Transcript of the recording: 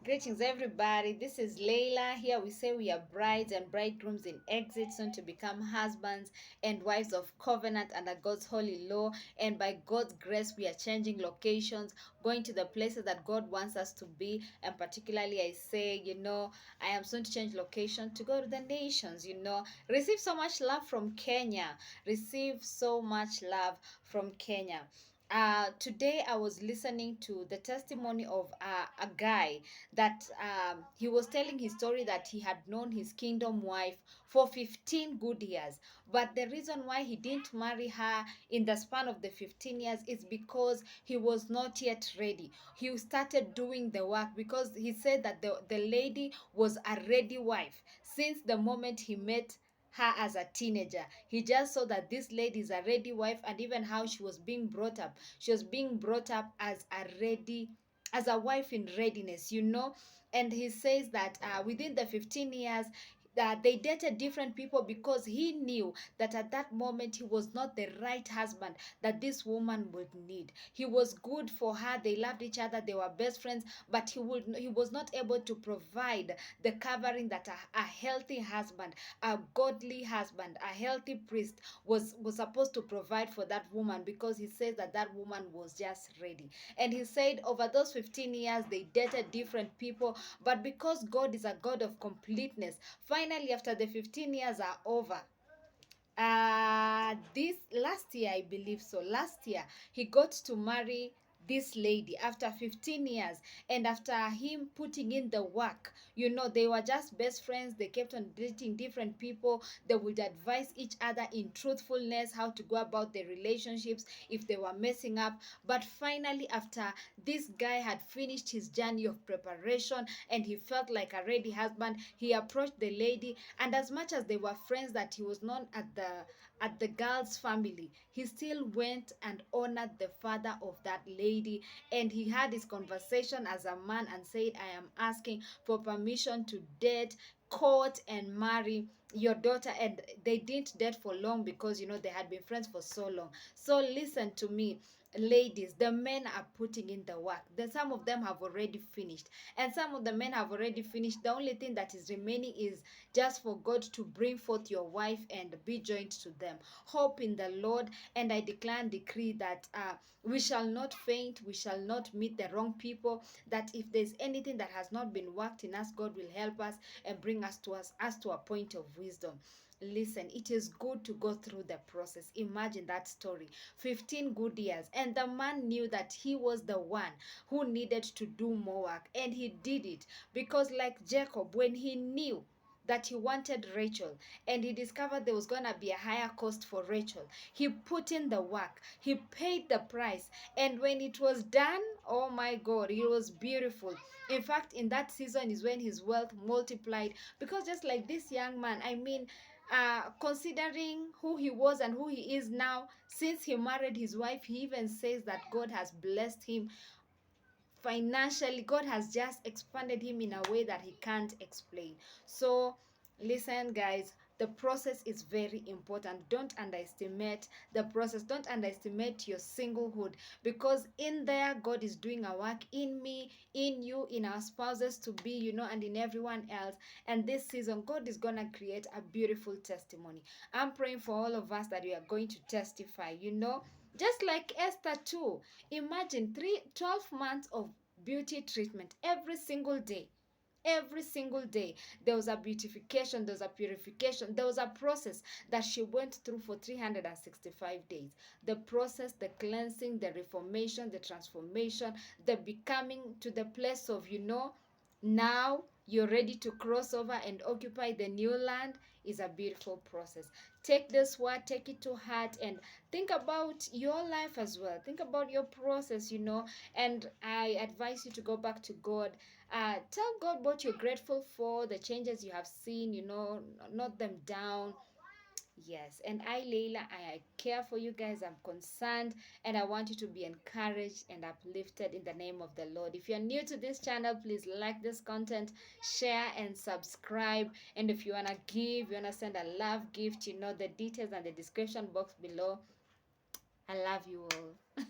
Greetings, everybody. This is Layla. Here we say we are brides and bridegrooms in exit, soon to become husbands and wives of covenant under God's holy law. And by God's grace, we are changing locations, going to the places that God wants us to be. And particularly, I say, I am soon to change location to go to the nations. Receive so much love from Kenya. Receive so much love from Kenya. Today I was listening to the testimony of a guy that he was telling his story that he had known his kingdom wife for 15 good years. But the reason why he didn't marry her in the span of the 15 years is because he was not yet ready. He started doing the work because he said that the lady was a ready wife since the moment he met her as a teenager. He just saw that this lady is a ready wife, and even how she was being brought up. She was being brought up as a wife in readiness. And he says that within the 15 years, that they dated different people because he knew that at that moment he was not the right husband that this woman would need. He was good for her, they loved each other, they were best friends, but he was not able to provide the covering that a healthy husband, a godly husband, a healthy priest was supposed to provide for that woman, because he says that that woman was just ready. And he said over those 15 years they dated different people, but because God is a God of completeness, finally after the 15 years are over, this last year, I believe so, last year he got to marry this lady after 15 years. And after him putting in the work, they were just best friends, they kept on dating different people, they would advise each other in truthfulness how to go about their relationships if they were messing up. But finally, after this guy had finished his journey of preparation and he felt like a ready husband, he approached the lady. And as much as they were friends, that he was known at the girl's family, he still went and honored the father of that lady. And he had his conversation as a man and said, I am asking for permission to date, court, and marry your daughter. And they didn't date for long because they had been friends for so long. So listen to me, ladies, the men are putting in the work. Then some of them have already finished, and some of the men have already finished. The only thing that is remaining is just for God to bring forth your wife and be joined to them. Hope in the Lord. And I declare and decree that we shall not faint, we shall not meet the wrong people, that if there's anything that has not been worked in us, God will help us and bring us to a point of wisdom. Listen, it is good to go through the process. Imagine that story, 15 good years, and the man knew that he was the one who needed to do more work, and he did it. Because like Jacob, when he knew that he wanted Rachel and he discovered there was going to be a higher cost for Rachel, he put in the work, he paid the price, and when it was done, oh my God, it was beautiful. In fact, in that season is when his wealth multiplied, because just like this young man, I mean, considering who he was and who he is now, since he married his wife, he even says that God has blessed him financially. God has just expanded him in a way that he can't explain. So listen, guys, the process is very important. Don't underestimate the process, don't underestimate your singlehood, because in there God is doing a work in me, in you, in our spouses to be, and in everyone else. And this season God is gonna create a beautiful testimony. I'm praying for all of us that we are going to testify, just like Esther too. Imagine 12 months of beauty treatment every single day. Every single day there was a beautification, there was a purification, there was a process that she went through for 365 days. The process, the cleansing, the reformation, the transformation, the becoming to the place of, now you're ready to cross over and occupy the new land, is a beautiful process. Take this word, take it to heart, and think about your life as well. Think about your process, and I advise you to go back to God. Tell God what you're grateful for, the changes you have seen, note them down. Yes, and I, Leila, I care for you guys. I'm concerned, and I want you to be encouraged and uplifted in the name of the Lord. If you're new to this channel, please like this content, share, and subscribe. And if you want to give, you want to send a love gift, the details and the description box below. I love you all.